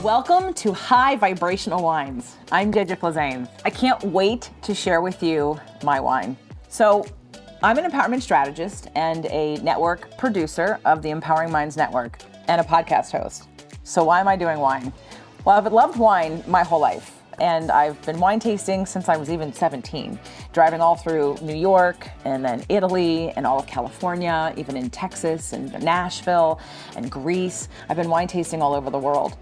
Welcome to High Vibrational Wines. I'm Gigi Plazanes. I can't wait to share with you my wine. So I'm an empowerment strategist and a network producer of the Empowering Minds Network and a podcast host. So why am I doing wine? Well, I've loved wine my whole life. And I've been wine tasting since I was even 17, driving all through New York and then Italy and all of California, even in Texas and Nashville and Greece. I've been wine tasting all over the world.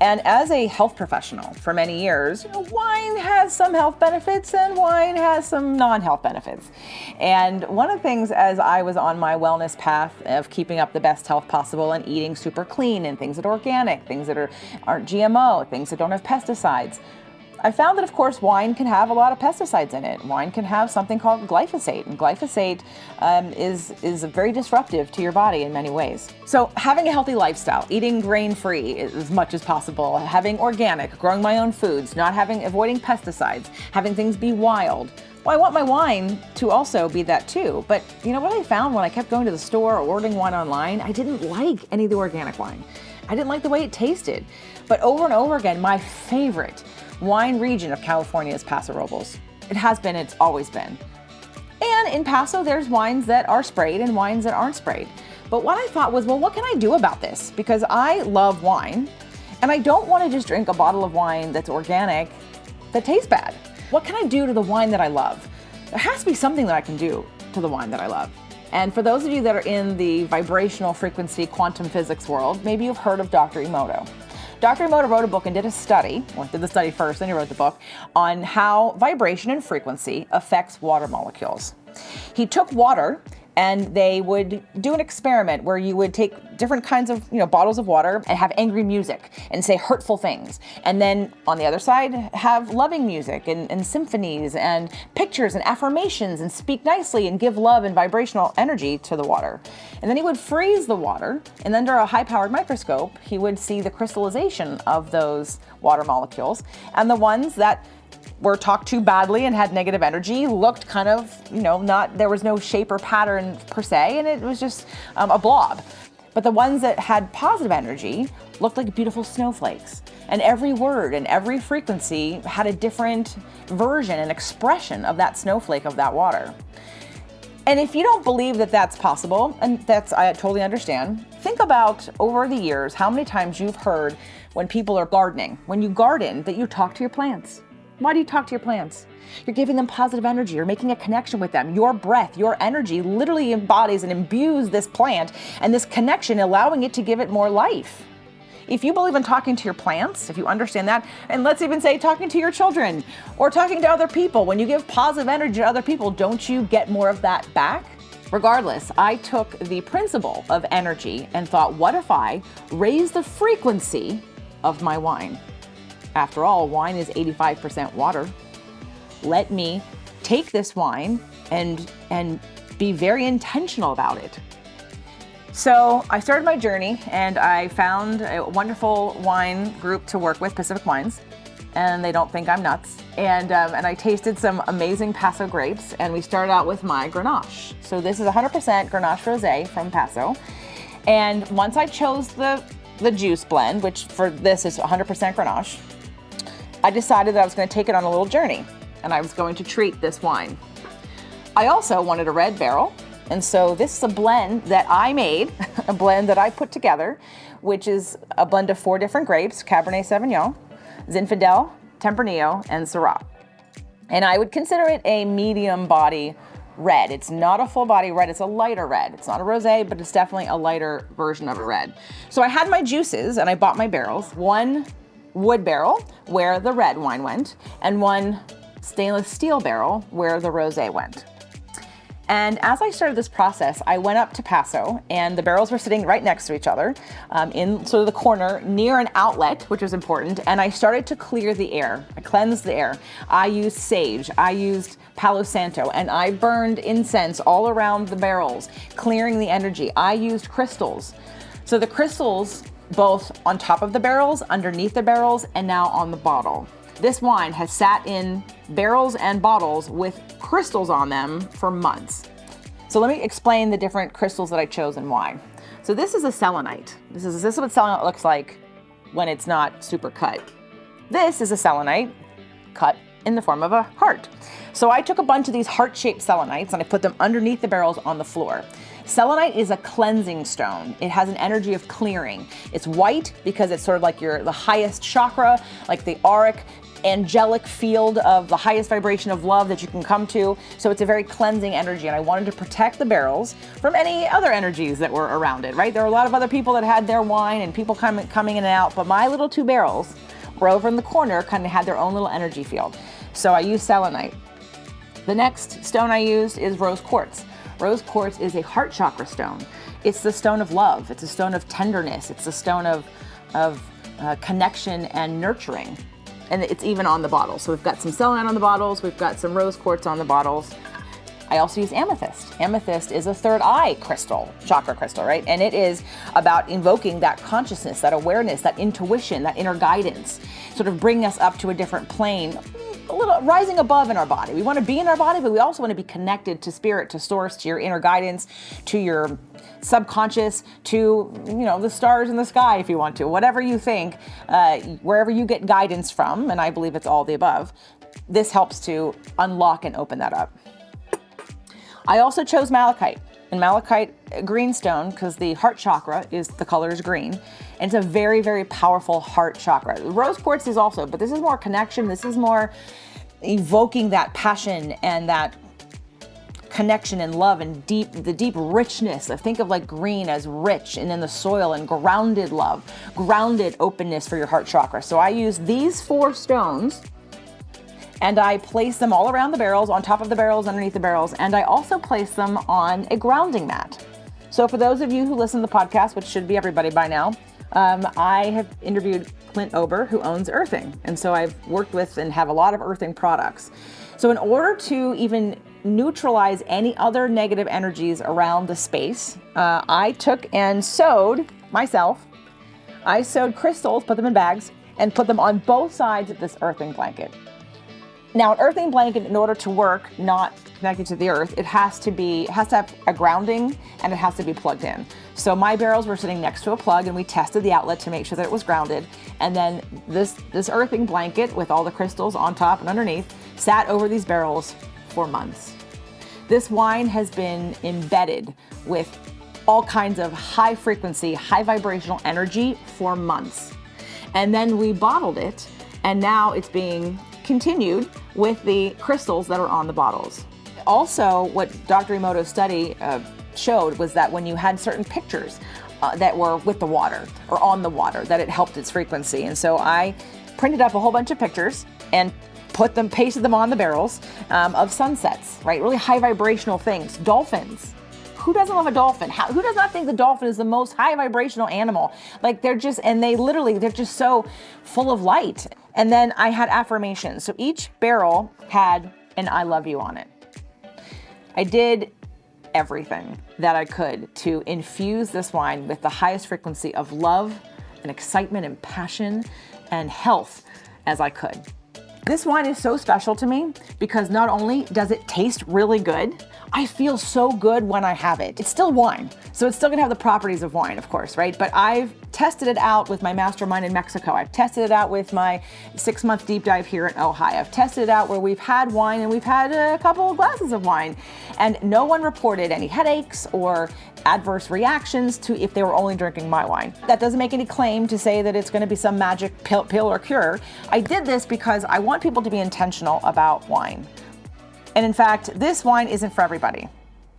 And as a health professional for many years, wine has some health benefits and wine has some non-health benefits. And one of the things as I was on my wellness path of keeping up the best health possible and eating super clean and things that are organic, things that aren't GMO, things that don't have pesticides, I found that, of course, wine can have a lot of pesticides in it. Wine can have something called glyphosate, and glyphosate is very disruptive to your body in many ways. So having a healthy lifestyle, eating grain-free as much as possible, having organic, growing my own foods, avoiding pesticides, having things be wild. Well, I want my wine to also be that too. But you know what I found when I kept going to the store or ordering wine online? I didn't like any of the organic wine. I didn't like the way it tasted. But over and over again, my favorite wine region of California is Paso Robles. It has been, it's always been. And in Paso, there's wines that are sprayed and wines that aren't sprayed. But what I thought was, well, what can I do about this? Because I love wine, and I don't want to just drink a bottle of wine that's organic that tastes bad. What can I do to the wine that I love? There has to be something that I can do to the wine that I love. And for those of you that are in the vibrational frequency quantum physics world, maybe you've heard of Dr. Emoto. Dr. Emoto wrote a book and did a study, or did the study first, then he wrote the book, on how vibration and frequency affects water molecules. He took water and they would do an experiment where you would take different kinds of bottles of water and have angry music and say hurtful things. And then on the other side, have loving music and symphonies and pictures and affirmations and speak nicely and give love and vibrational energy to the water. And then he would freeze the water, and under a high-powered microscope, he would see the crystallization of those water molecules. And the ones that were talked to badly and had negative energy looked kind of, there was no shape or pattern per se, and it was just a blob. But the ones that had positive energy looked like beautiful snowflakes. And every word and every frequency had a different version and expression of that snowflake of that water. And if you don't believe that that's possible, and I totally understand, think about over the years how many times you've heard when people are gardening, when you garden, that you talk to your plants. Why do you talk to your plants? You're giving them positive energy. You're making a connection with them. Your breath, your energy literally embodies and imbues this plant and this connection, allowing it to give it more life. If you believe in talking to your plants, if you understand that, and let's even say talking to your children or talking to other people, when you give positive energy to other people, don't you get more of that back? Regardless, I took the principle of energy and thought, what if I raise the frequency of my wine? After all, wine is 85% water. Let me take this wine and be very intentional about it. So I started my journey and I found a wonderful wine group to work with, Pacific Wines, and they don't think I'm nuts. And I tasted some amazing Paso grapes, and we started out with my Grenache. So this is 100% Grenache Rosé from Paso. And once I chose the juice blend, which for this is 100% Grenache, I decided that I was going to take it on a little journey, and I was going to treat this wine. I also wanted a red barrel, and so this is a blend that I made, a blend that I put together, which is a blend of 4 different grapes: Cabernet Sauvignon, Zinfandel, Tempranillo, and Syrah. And I would consider it a medium body red. It's not a full body red, it's a lighter red. It's not a rosé, but it's definitely a lighter version of a red. So I had my juices and I bought my barrels. One wood barrel where the red wine went, and one stainless steel barrel where the rosé went. And as I started this process, I went up to Paso, and the barrels were sitting right next to each other in sort of the corner near an outlet, which was important. And I started to clear the air. I cleansed the air. I used sage, I used Palo Santo, and I burned incense all around the barrels, clearing the energy. I used crystals. So the crystals both on top of the barrels, underneath the barrels, and now on the bottle. This wine has sat in barrels and bottles with crystals on them for months. So let me explain the different crystals that I chose and why. So this is a selenite. This is what selenite looks like when it's not super cut. This is a selenite cut in the form of a heart. So I took a bunch of these heart-shaped selenites and I put them underneath the barrels on the floor. Selenite is a cleansing stone. It has an energy of clearing. It's white because it's sort of like the highest chakra, like the auric, angelic field of the highest vibration of love that you can come to. So it's a very cleansing energy, and I wanted to protect the barrels from any other energies that were around it, right? There were a lot of other people that had their wine and people coming in and out, but my little 2 barrels were over in the corner, kind of had their own little energy field. So I used selenite. The next stone I used is rose quartz. Rose quartz is a heart chakra stone. It's the stone of love. It's a stone of tenderness. It's a stone of connection and nurturing. And it's even on the bottle. So we've got some selenite on the bottles. We've got some rose quartz on the bottles. I also use amethyst. Amethyst is a third eye crystal, chakra crystal, right? And it is about invoking that consciousness, that awareness, that intuition, that inner guidance, sort of bringing us up to a different plane, a little rising above in our body. We want to be in our body, but we also want to be connected to spirit, to source, to your inner guidance, to your subconscious, to, the stars in the sky if you want to, whatever you think, wherever you get guidance from, and I believe it's all the above. This helps to unlock and open that up. I also chose malachite, and malachite, a green stone, because the heart chakra the color is green, and it's a very, very powerful heart chakra. Rose quartz is also, but this is more connection. This is more evoking that passion and that connection and love and the deep richness. I think of like green as rich and in the soil, and grounded love, grounded openness for your heart chakra. So I use these 4 stones, and I place them all around the barrels, on top of the barrels, underneath the barrels, and I also place them on a grounding mat. So for those of you who listen to the podcast, which should be everybody by now, I have interviewed Clint Ober, who owns Earthing, and so I've worked with and have a lot of Earthing products. So in order to even neutralize any other negative energies around the space, I took and sewed crystals, put them in bags, and put them on both sides of this earthing blanket. Now, an earthing blanket, in order to work, not connected to the earth, it has to have a grounding, and it has to be plugged in. So my barrels were sitting next to a plug, and we tested the outlet to make sure that it was grounded. And then this earthing blanket with all the crystals on top and underneath sat over these barrels for months. This wine has been embedded with all kinds of high frequency, high vibrational energy for months. And then we bottled it, and now it's being continued with the crystals that are on the bottles. Also, what Dr. Emoto's study showed was that when you had certain pictures that were with the water or on the water, that it helped its frequency. And so I printed up a whole bunch of pictures and pasted them on the barrels of sunsets, right? Really high vibrational things. Dolphins. Who doesn't love a dolphin? Who does not think the dolphin is the most high vibrational animal? Like they're just so full of light. And then I had affirmations. So each barrel had an I love you on it. I did everything that I could to infuse this wine with the highest frequency of love and excitement and passion and health as I could. This wine is so special to me because not only does it taste really good, I feel so good when I have it. It's still wine, so it's still gonna have the properties of wine, of course, right? But I've tested it out with my mastermind in Mexico. I've tested it out with my 6-month deep dive here in Ojai. I've tested it out where we've had wine and we've had a couple of glasses of wine, and no one reported any headaches or adverse reactions to if they were only drinking my wine. That doesn't make any claim to say that it's gonna be some magic pill or cure. I did this because I want people to be intentional about wine. And in fact, this wine isn't for everybody.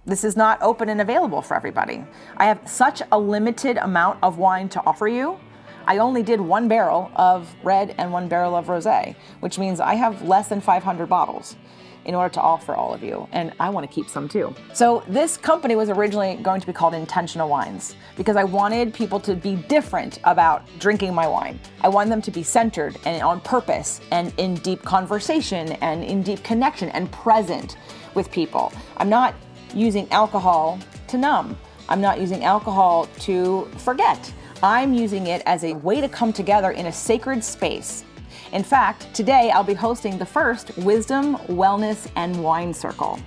This is not open and available for everybody. I have such a limited amount of wine to offer you. I only did 1 barrel of red and 1 barrel of rosé, which means I have less than 500 bottles in order to offer all of you, and I want to keep some too. So this company was originally going to be called Intentional Wines because I wanted people to be different about drinking my wine. I wanted them to be centered and on purpose and in deep conversation and in deep connection and present with people. I'm not using alcohol to numb. I'm not using alcohol to forget. I'm using it as a way to come together in a sacred space. In fact, today I'll be hosting the first Wisdom, Wellness, and Wine Circle.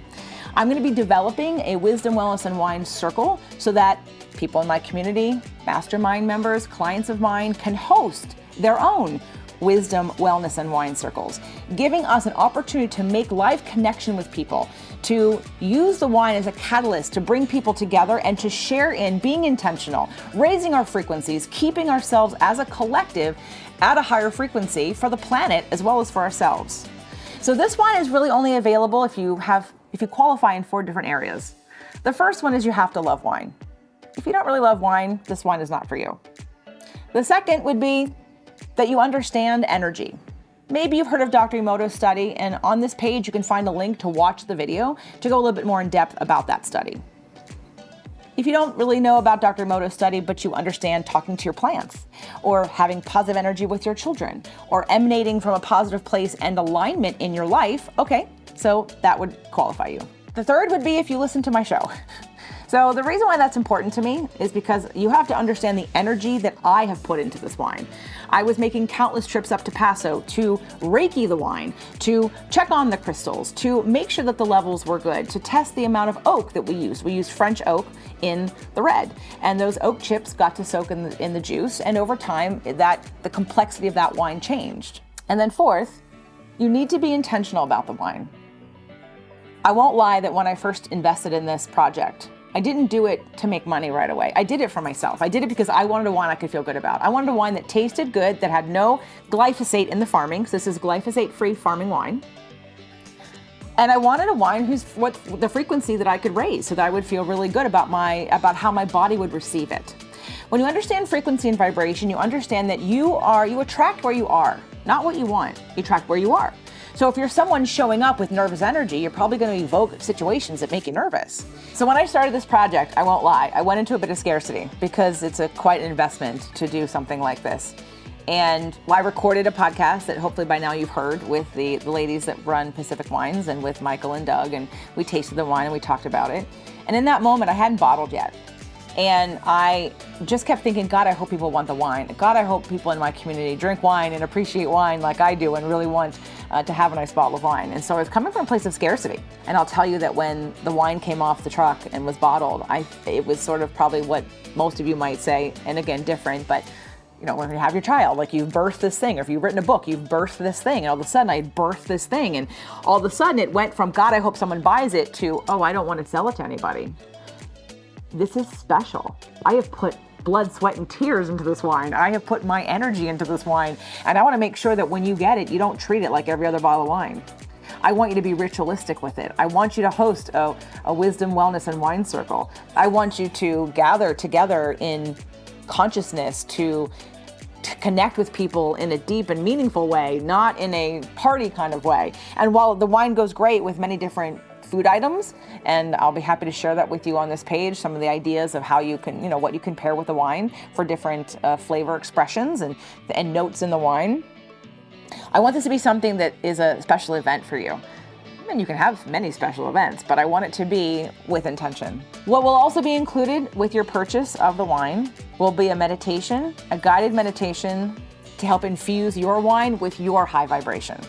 I'm going to be developing a wisdom, wellness, and wine circle so that people in my community, mastermind members, clients of mine can host their own wisdom, wellness, and wine circles, giving us an opportunity to make live connection with people, to use the wine as a catalyst to bring people together and to share in being intentional, raising our frequencies, keeping ourselves as a collective at a higher frequency for the planet as well as for ourselves. So this wine is really only available if you qualify in 4 different areas. The first one is you have to love wine. If you don't really love wine, this wine is not for you. The second would be that you understand energy. Maybe you've heard of Dr. Emoto's study, and on this page you can find a link to watch the video to go a little bit more in depth about that study. If you don't really know about Dr. Emoto's study, but you understand talking to your plants, or having positive energy with your children, or emanating from a positive place and alignment in your life, okay, so that would qualify you. The third would be if you listen to my show. So the reason why that's important to me is because you have to understand the energy that I have put into this wine. I was making countless trips up to Paso to Reiki the wine, to check on the crystals, to make sure that the levels were good, to test the amount of oak that we use. We used French oak in the red, and those oak chips got to soak in the juice, and over time, the complexity of that wine changed. And then fourth, you need to be intentional about the wine. I won't lie that when I first invested in this project, I didn't do it to make money right away. I did it for myself. I did it because I wanted a wine I could feel good about. I wanted a wine that tasted good, that had no glyphosate in the farming. So this is glyphosate-free farming wine. And I wanted a wine what the frequency that I could raise so that I would feel really good about how my body would receive it. When you understand frequency and vibration, you understand that you attract where you are, not what you want. You attract where you are. So if you're someone showing up with nervous energy, you're probably going to evoke situations that make you nervous. So when I started this project, I won't lie, I went into a bit of scarcity because it's quite an investment to do something like this. And I recorded a podcast that hopefully by now you've heard with the ladies that run Pacific Wines and with Michael and Doug, and we tasted the wine and we talked about it. And in that moment, I hadn't bottled yet. And I just kept thinking, God, I hope people want the wine. God, I hope people in my community drink wine and appreciate wine like I do and really want to have a nice bottle of wine. And so I was coming from a place of scarcity. And I'll tell you that when the wine came off the truck and was bottled, it was sort of probably what most of you might say, and again, different, but you know, when you have your child, like you've birthed this thing, or if you've written a book, you've birthed this thing, and all of a sudden I birthed this thing, and all of a sudden it went from, God, I hope someone buys it, to, oh, I don't want to sell it to anybody. This is special. I have put blood, sweat, and tears into this wine. I have put my energy into this wine. And I want to make sure that when you get it, you don't treat it like every other bottle of wine. I want you to be ritualistic with it. I want you to host a wisdom, wellness, and wine circle. I want you to gather together in consciousness to connect with people in a deep and meaningful way, not in a party kind of way. And while the wine goes great with many different food items, and I'll be happy to share that with you on this page, some of the ideas of how you can, what you can pair with the wine for different flavor expressions and notes in the wine. I want this to be something that is a special event for you. And you can have many special events, but I want it to be with intention. What will also be included with your purchase of the wine will be a meditation, a guided meditation to help infuse your wine with your high vibration.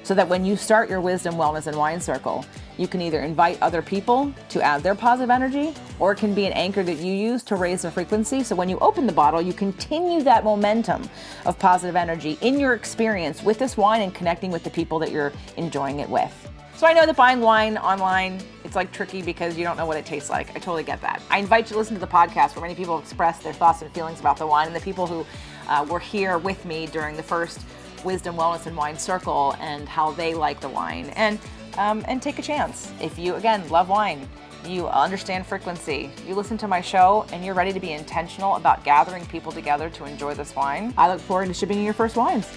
So that when you start your wisdom, wellness, and wine circle, you can either invite other people to add their positive energy, or it can be an anchor that you use to raise the frequency. So when you open the bottle, you continue that momentum of positive energy in your experience with this wine and connecting with the people that you're enjoying it with. So I know that buying wine online, it's like tricky because you don't know what it tastes like. I totally get that. I invite you to listen to the podcast where many people express their thoughts and feelings about the wine, and the people who were here with me during the first Wisdom, Wellness, and Wine Circle and how they like the wine. And take a chance. If you, again, love wine, you understand frequency, you listen to my show, and you're ready to be intentional about gathering people together to enjoy this wine, I look forward to shipping you your first wines.